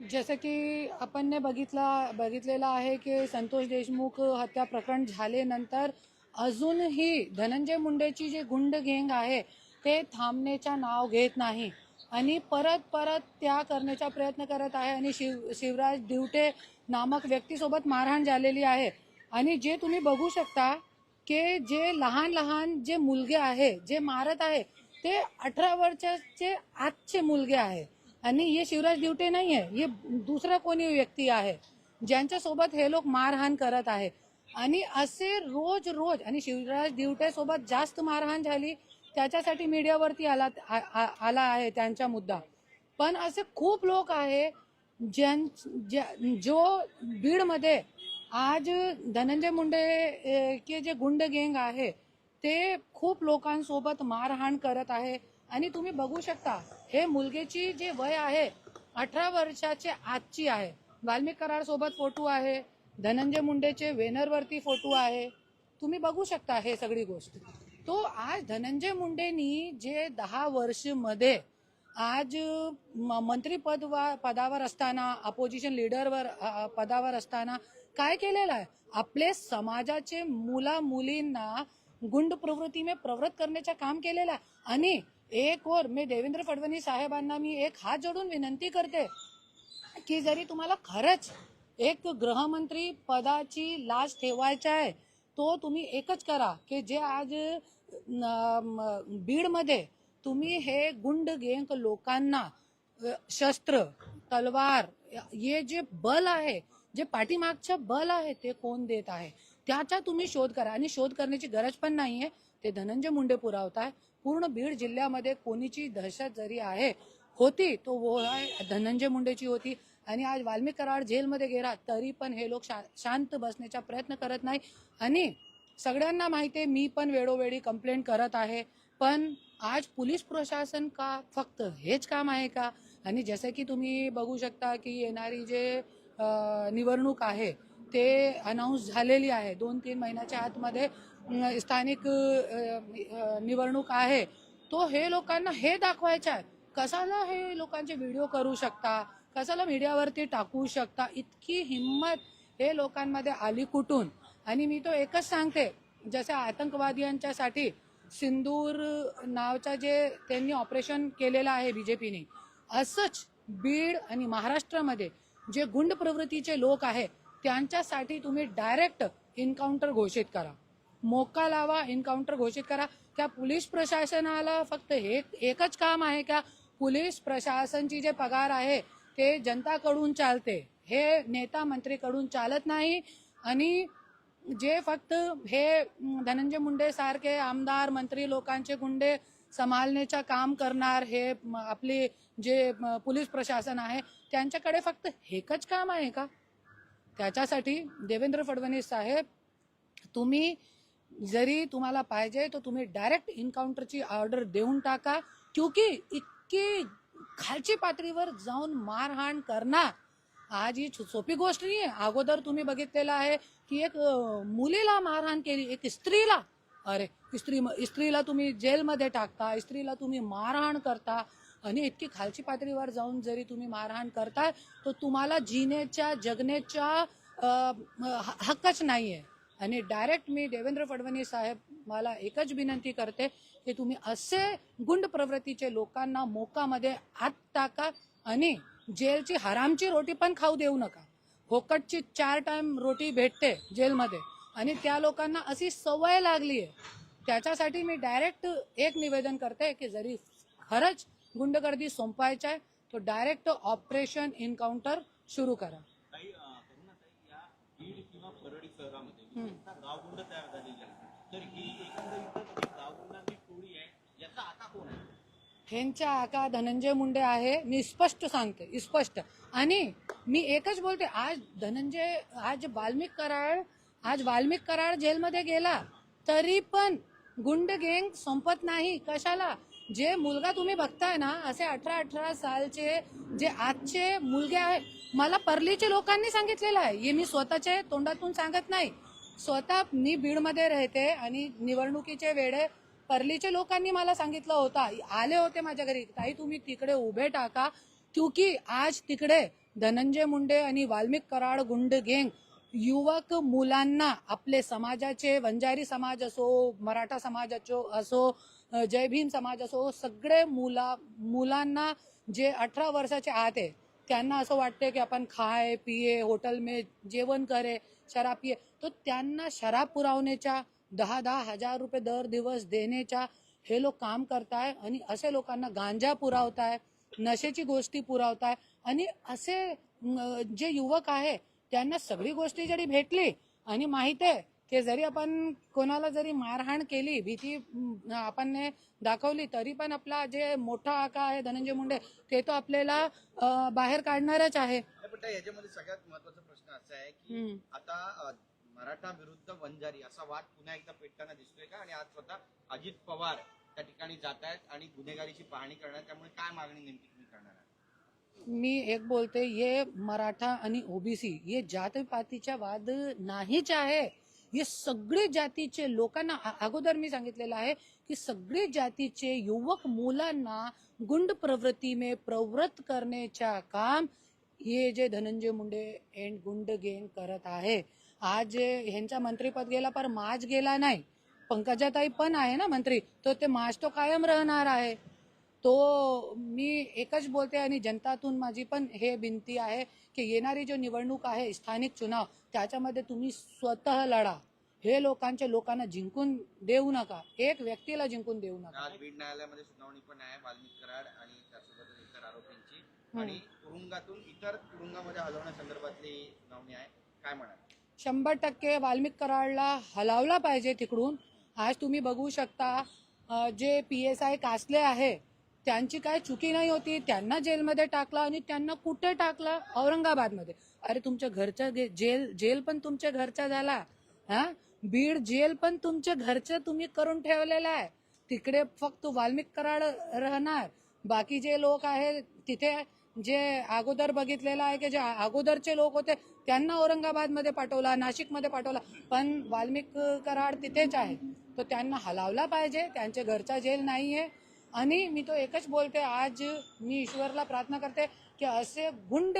जसं की आपण बघितलेलं आहे की संतोष देशमुख हत्या प्रकरण झाल्यानंतर अजूनही धनंजय मुंडेची जी गुंड गँग आहे ते थांबण्याचा नाव घेत नाही आणि परत परत त्या करण्याचा प्रयत्न करत आहे आणि शिवराज दिवटे नामक व्यक्तीसोबत मारहाण झालेली आहे आणि जे तुम्ही बघू शकता की जे लहान लहान जे मुलगे आहे जे मारत आहे ते 18 वर्षाचे आजचे मुलगे आहे आणि हे शिवराज दिवटे नाही आहे, हे दुसरा कोणी व्यक्ती आहे ज्यांच्या सोबत हे लोक मारहाण करत आहे आणि असे रोज रोज आणि शिवराज दिवटे सोबत जास्त मारहाण झाली त्याच्यासाठी मीडियावरती आला आहे त्यांचा मुद्दा. पण असे खूप लोक आहे जो बीडमध्ये आज धनंजय मुंडे के जे गुंड गँग आहे ते खूप लोकांसोबत मारहाण करत आहे आणि तुम्ही बघू शकता हे मुलगेची जे वय आहे 18 वर्षाचे आजची आहे. वाल्मिक कराड सोबत फोटो आहे, धनंजय मुंडेचे वेनरवरती फोटो आहे, तुम्ही बघू शकता हे सगळी गोष्ट. तो आज धनंजय मुंडेनी जे 10 वर्ष मध्ये आज मंत्री पदावर असताना अपोजिशन लीडरवर पदावर असताना काय केलेलं आहे, आपले समाजाचे मुला मुलींना गुंड प्रवृत्ती में प्रवृत्त करण्याचं काम केलेलं आहे. आणि एक और मी देवेंद्र फडणवीस साहेबांना मी एक हात जोडून विनंती करते की जरी तुम्हाला खरंच एक गृहमंत्री पदाची लाज ठेवायची आहे तो तुम्ही एकच करा की जे आज बीडमध्ये तुम्ही हे गुंड गँग लोकांना शस्त्र तलवार हे जे बल आहे जे पाठीमागचं बल आहे ते कोण देत आहे त्याचा तुम्ही शोध करा आणि शोध करण्याची गरज पण नाहीये, ते धनंजय मुंडे पुरावत आहे. पूर्ण बीड जिल्ह्यामध्ये कोणीची दहशत जरी आहे होती तो वो धनंजय मुंडेची होती आणि आज वाल्मिक कराड जेलमध्ये गेला तरी पण हे लोक शांत बसण्याचा प्रयत्न करत नाही. आणि सगळ्यांना माहिती आहे मी पण वेळोवेळी कंप्लेंट करत आहे, पण आज पोलीस प्रशासन का फक्त हेच काम आहे का. आणि जसं की तुम्ही बघू शकता की येणारी जे निवडणूक आहे ते अनाऊन्स झालेली आहे, 2-3 महिन्याच्या आतमध्ये स्थानिक निवडणूक आहे. तो हे लोकांना हे दाखवायचं आहे कशाला हे लोकांचे व्हिडिओ करू शकता, कशाला मीडियावरती टाकू शकता, इतकी हिंमत हे लोकांमध्ये आली कुठून. आणि मी तो एकच सांगते, जसे आतंकवादियांच्यासाठी सिंदूर नावचा जे त्यांनी ऑपरेशन केलेलं आहे बीजेपीने, असंच बीड आणि महाराष्ट्रामध्ये जे गुंड प्रवृत्तीचे लोक आहे त्यांच्यासाठी तुम्ही डायरेक्ट इन्काउंटर घोषित करा, मोका लावा, इन्काउंटर घोषित करा. त्या पोलीस प्रशासनाला फक्त हे एकच काम आहे का, पोलीस प्रशासनची जे पगार आहे ते जनताकडून चालते, हे नेता मंत्रीकडून चालत नाही. आणि जे फक्त हे धनंजय मुंडे सारखे आमदार मंत्री लोकांचे गुंडे सांभाळण्याचं काम करणार हे आपली जे पोलीस प्रशासन आहे त्यांच्याकडे फक्त हेच काम आहे का. त्याच्यासाठी देवेंद्र फडणवीस साहेब तुम्ही जरी तुम्हाला पाहिजे तर तुम्ही डायरेक्ट इन्काउंटरची ऑर्डर देऊन टाका, क्योंकि इतकी खालची पातळीवर जाऊन मारहाण करणार आज ही सोपी गोष्ट नाही आहे. अगोदर तुम्ही बघितलेलं आहे की एक मुलीला मारहाण केली, एक स्त्रीला, अरे स्त्रीला तुम्ही जेलमध्ये टाकता, स्त्रीला तुम्ही मारहाण करता आणि इतकी खालची पातळीवर जाऊन जरी तुम्ही मारहाण करताय तर तुम्हाला जिण्याच्या जगण्याच्या हक्कच नाहीये. आणि डायरेक्ट मी देवेंद्र फडणवीस साहेब मला एकच विनंती करते की तुम्ही असे गुंड प्रवृत्तीचे लोकांना मोकामध्ये आत टाका आणि जेलची हरामची रोटी पण खाऊ देऊ नका. फोकटची 4 टाइम रोटी भेटते जेलमध्ये आणि त्या लोकांना अशी सवय लागली आहे. त्याच्यासाठी मी डायरेक्ट एक निवेदन करते की जरी खरंच गुंडगर्दी संपवायचं आहे तो डायरेक्ट ऑपरेशन इन्काउंटर सुरू करा. बीड किंवा परळी शहरामध्ये गावगुंड तयार झालेली आहे, तर ही एकंदरीत गावगुंडांची टोळी आहे, याचा आका कोण आहे. ह्यांचा आका धनंजय मुंडे आहे, मी स्पष्ट सांगते, स्पष्ट. आणि मी एकच बोलते, आज वाल्मिक कराड जेलमध्ये गेला तरी पण गुंड गँग संपत नाही. कशाला, जे मुलगा तुम्ही बघताय ना असे 18 सालचे जे आजचे मुलगे आहे, मला परलीच्या लोकांनी सांगितलेलं आहे, हे मी स्वतःच्या तोंडातून सांगत नाही, स्वतः मी बीडमध्ये राहते आणि निवडणुकीचे वेळे परलीच्या लोकांनी मला सांगितलं होतं, आले होते माझ्या घरी, ताई तुम्ही तिकडे उभे टाका, क्योंकि आज तिकडे धनंजय मुंडे आणि वाल्मिक कराड गुंड गँग युवक मुलांना आपले समाजाचे वंजारी समाज असो, मराठा समाज असो, जय भीम समाज असो, सगळे मुलांना जे 18 वर्षाचे आत आहे त्यांना असं वाटते की आपण खाए पिये होटल में जेवण करे शराब पिये, तो त्यांना शराब पुरवण्याच्या 10-10 हजार रुपये दर दिवस देण्याच्या हे लोक काम करताय आणि असे लोकांना गांजा पुरवताय, नशेची गोष्टी पुरवताय आणि असे जे युवक आहे त्यांना सगळी गोष्टी जरी भेटली आणि माहित आहे की जरी आपण कोणाला जरी मारहाण केली, भीती आपण दाखवली तरी पण आपला जे मोठा आका आहे धनंजय मुंडे ते तो आपल्याला बाहेर काढणारच आहे. पण त्या याच्यामध्ये सगळ्यात महत्वाचा प्रश्न असा आहे की आता मराठा विरुद्ध वंजारी असा वाद पुन्हा एकदा पेटताना दिसतोय का? आणि आज स्वतः अजित पवार त्या ठिकाणी जात आहेत आणि गुन्हेगारीची पाहणी करणार, त्यामुळे काय मागणी नेमकी तुम्ही करणार आहात? मी एक बोलते, ये मराठा आणि ओबीसी ये जातीपातीचा वाद नाहीच आहे. हे सगळे जातीचे लोकांना अगोदर मी सांगितलेलं आहे की सगळे जातीचे युवक मुलांना गुंड प्रवृत्ती में प्रवृत्त करण्याचा काम हे जे धनंजय मुंडे एंड गुंड गँग करत आहे. आज ह्यांचा मंत्रीपद गेला पर माज गेला नाही. पंकजाताई पण आहे ना मंत्री, तो ते माज तो कायम राहणार आहे. तो मी एकच बोलते आणि जनतातून माझी पण हे विनंती आहे की येणारी जो निवडणूक आहे स्थानिक चुनाव त्याच्यामध्ये तुम्ही स्वतः लढा. हे लोकांना जिंकून देऊ नका, एक व्यक्तीला जिंकून देऊ नका. आज बीड न्यायालयामध्ये सुनावणी पण आहे वाल्मिक कराड आणि त्यासोबत इतर आरोपींची, आणि तुरुंगातून इतर तुरुंगामध्ये हलवण्यासंदर्भातली सुनावणी आहे. काय म्हणाल? 100% वाल्मिक कराडला हलवला पाहिजे तिकडून. आज तुम्ही बघू शकता जे PSI कासले आहे त्यांची काय चुकी नाही होती, त्यांना जेलमध्ये टाकला आणि त्यांना कुठे टाकला? औरंगाबादमध्ये. अरे तुमच्या घरच्या जेल पण तुमच्या घरचा झाला. बीड जेल पण तुमच्या घरचं तुम्ही करून ठेवलेलं आहे. तिकडे फक्त वाल्मिक कराड राहणार, बाकी जे लोक आहे तिथे जे अगोदर बघितलेलं आहे की जे अगोदरचे लोक होते त्यांना औरंगाबादमध्ये पाठवला, नाशिकमध्ये पाठवला, पण वाल्मिक कराड तिथेच आहे. तो त्यांना हलवला पाहिजे, त्यांच्या घरचा जेल नाहीये. आणि मी तो एकच बोलते, आज मी ईश्वरला प्रार्थना करते की असे गुंड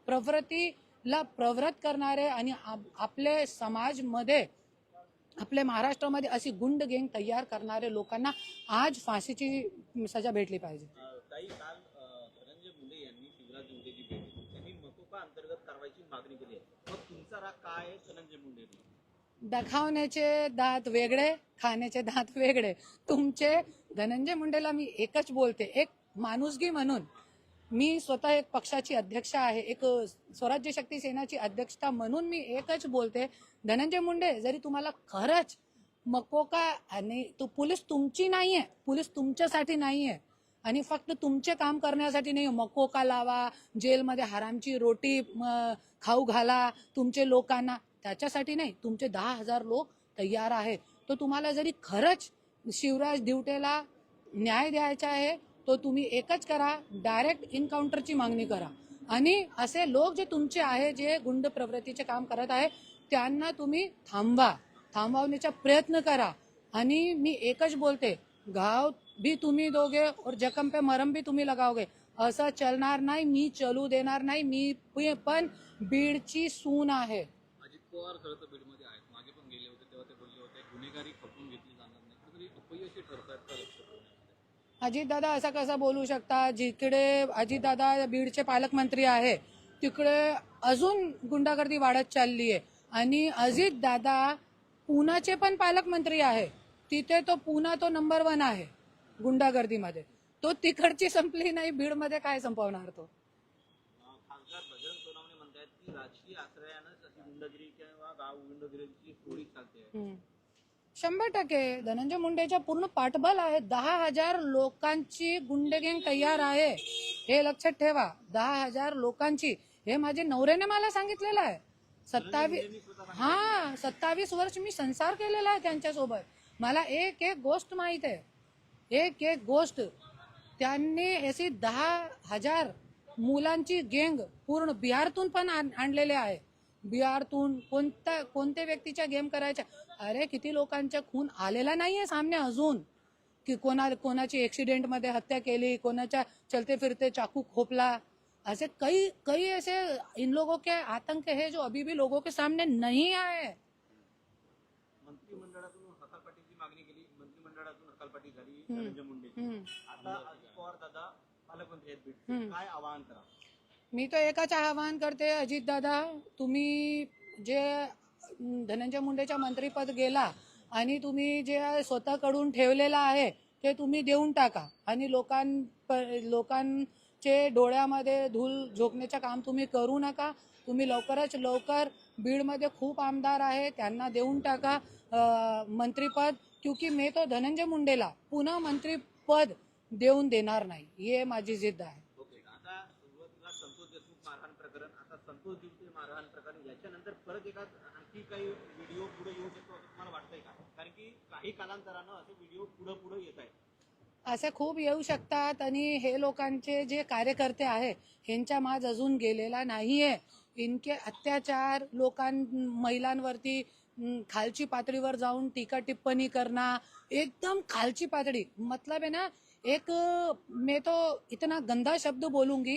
प्रवृत्तीला प्रवृत्त करणारे आणि आपले समाजमध्ये आपल्या महाराष्ट्रामध्ये अशी गुंड गँग तयार करणारे लोकांना आज फाशीची सजा भेटली पाहिजे. ताई, काल धनंजय मुंडे यांनी शिवराज मुंडेची भेट घेतली, त्यांनी मकोका अंतर्गत कारवाईची मागणी केली आहे. मग तुमचा राग काय आहे धनंजय मुंडे? दाखवण्याचे दात वेगळे, खाण्याचे दात वेगळे. तुमचे धनंजय मुंडेला मी एकच बोलते, एक माणुसकी म्हणून, मी स्वतः एक पक्षाची अध्यक्ष आहे, एक स्वराज्य शक्ती सेनाची अध्यक्षता म्हणून मी एकच बोलते, धनंजय मुंडे जरी तुम्हाला खरंच मकोका, आणि तो पोलीस तुमची नाहीये, पोलीस तुमच्यासाठी नाहीये आणि फक्त तुमचे काम करण्यासाठी नाही. मकोका लावा, जेलमध्ये हरामची रोटी खाऊ घाला तुमचे लोकांना, त्याच्यासाठी नाही. तुमचे 10,000 लोक तयार आहेत. तो तुम्हाला जरी खरंच शिवराज दिवटेला न्याय द्यायचा आहे तो तुम्ही एकच करा, डायरेक्ट इनकाउंटरची मागणी करा. आणि असे लोक जे तुमचे आहे जे गुंड प्रवृत्तीचे काम करत आहे त्यांना तुम्ही थांबवण्याचा प्रयत्न करा. आणि मी एकच बोलते, घाव भी तुम्ही दोगे और जखम पे मरम भी तुम्ही लगाओगे, असं चलणार नाही. मी चलू देणार नाही. मी पण बीडची सून आहे. अजित पवार खरं तर बीडमध्ये आहेत, मागे पण गेले होते, तेव्हा ते बोलले होते गुन्हेगारी खपून घेतली जाणार नाही, कुठेतरी अपयशी ठरतात का लक्ष ठेवण्यामध्ये? अजितदादा असा कसा बोलू शकता? जिकडे अजितदादा बीडचे पालकमंत्री आहे तिकडे अजून गुंडागर्दी वाढत चालली आहे. आणि अजितदादा पुण्याचे पण पालकमंत्री आहे, तिथे तो पुणा तो नंबर 1 आहे गुंडागर्दीमध्ये. तो तिकडची संपली नाही, बीडमध्ये काय संपवणार तो? खासदार बजरंग सोनवणे म्हणतात की राजकीय आश्रयानंच अशी गुंडगिरी किंवा गाव गुंडगिरीची टोळी चालते. 100% धनंजय मुंडेच्या पूर्ण पाठबळ आहे. 10,000 लोकांची गुंड गँग तयार आहे, हे लक्षात ठेवा. 10,000 लोकांची, हे माझे नवऱ्याने मला सांगितलेलं आहे. 27 वर्ष मी संसार केलेला आहे त्यांच्यासोबत. मला एक एक गोष्ट माहित आहे, एक एक गोष्ट. त्यांनी अशी 10,000 मुलांची गँग पूर्ण बिहारतून पण आणलेले आहे. बिहारतून कोणत्या व्यक्तीच्या गेम करायच्या? अरे किती लोकांच्या खून आलेला नाहीये सामने अजून, की कोणाची ऍक्सिडेंट मध्ये हत्या केली, कोणाच्या चलते फिरते चाकू खोपला. ऐसे कई कई ऐसे इन लोगों के आतंक है जो अभी भी लोगों के सामने नहीं आए। मंत्रिमंडळातून हकालपट्टीची मागणी केली, मंत्रिमंडळातून हकालपट्टी झाली धनंजय मुंडेची. आता अजित पवार दादा पालकमंत्री आहेत बीडचे, काय आवाहन करा? मी तो एकच आवाहन करते, अजित दादा तुम्ही जे धनंजय मुंडेच्या मंत्रीपद गेला आणि तुम्ही जे स्वतःकडून ठेवलेलं आहे ते तुम्ही देऊन टाका आणि लोकांचे डोळ्यामध्ये धूळ झोकण्याचं काम तुम्ही करू नका. तुम्ही लवकरच लवकर बीडमध्ये खूप आमदार आहे त्यांना देऊन टाका मंत्रीपद, क्योंकि मैं तो धनंजय मुंडेला पुन्हा मंत्रीपद देऊन देणार नाही, हे माझी जिद्द आहे. आता सुरुवातीला संतोष देशमुख मारहाण प्रकरण, आता संतोष देशमुख मारहाण प्रकरण, याच्यानंतर परत एका आणखी काही व्हिडिओ पुढे येऊ शकतो असं तुम्हाला वाटतंय का? कारण की काही कालांतरानं असे व्हिडिओ पुढे येत आहेत. असे खूप येऊ शकतात आणि हे लोकांचे जे कार्यकर्ते आहे ह्यांच्या माज अजून गेलेला नाहीये. इनके अत्याचार, महिलांवरती खालची पातळीवर जाऊन टीका टिप्पणी करणं, एकदम खालची पातळी, मतलब है ना, एक मैं तो इतना गंदा शब्द बोलूंगी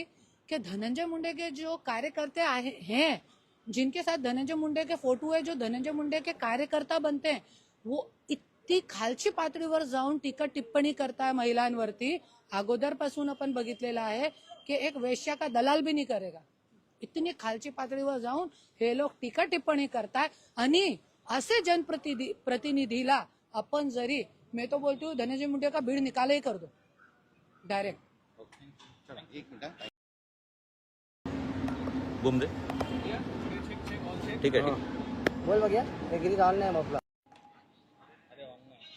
कि धनंजय मुंडे के जो कार्यकर्ते हैं, जिनके साथ धनंजय मुंडे के फोटो है, जो धनंजय मुंडे के कार्यकर्ता बनते हैं, वो इतनी खालची पातळीवर जाऊन टीका टिप्पणी करताय महिलांवरती. अगोदरपासून आपण बघितलेलं आहे की एक वेश्या का दलाल भी नहीं करेगा. इतनी खालची पातळीवर जाऊन हे लोक टीका टिप्पणी करताय आणि असे जनप्रतिनिधीला आपण जरी, मैं तो बोलती हूँ धनंजय मुंडे का भीड़ निकाले ही कर दो डायरेक्ट. एक मिनिट. घूम दे. ठीक है. बोल बघिया, ते गिरी जाऊन नाही आपला.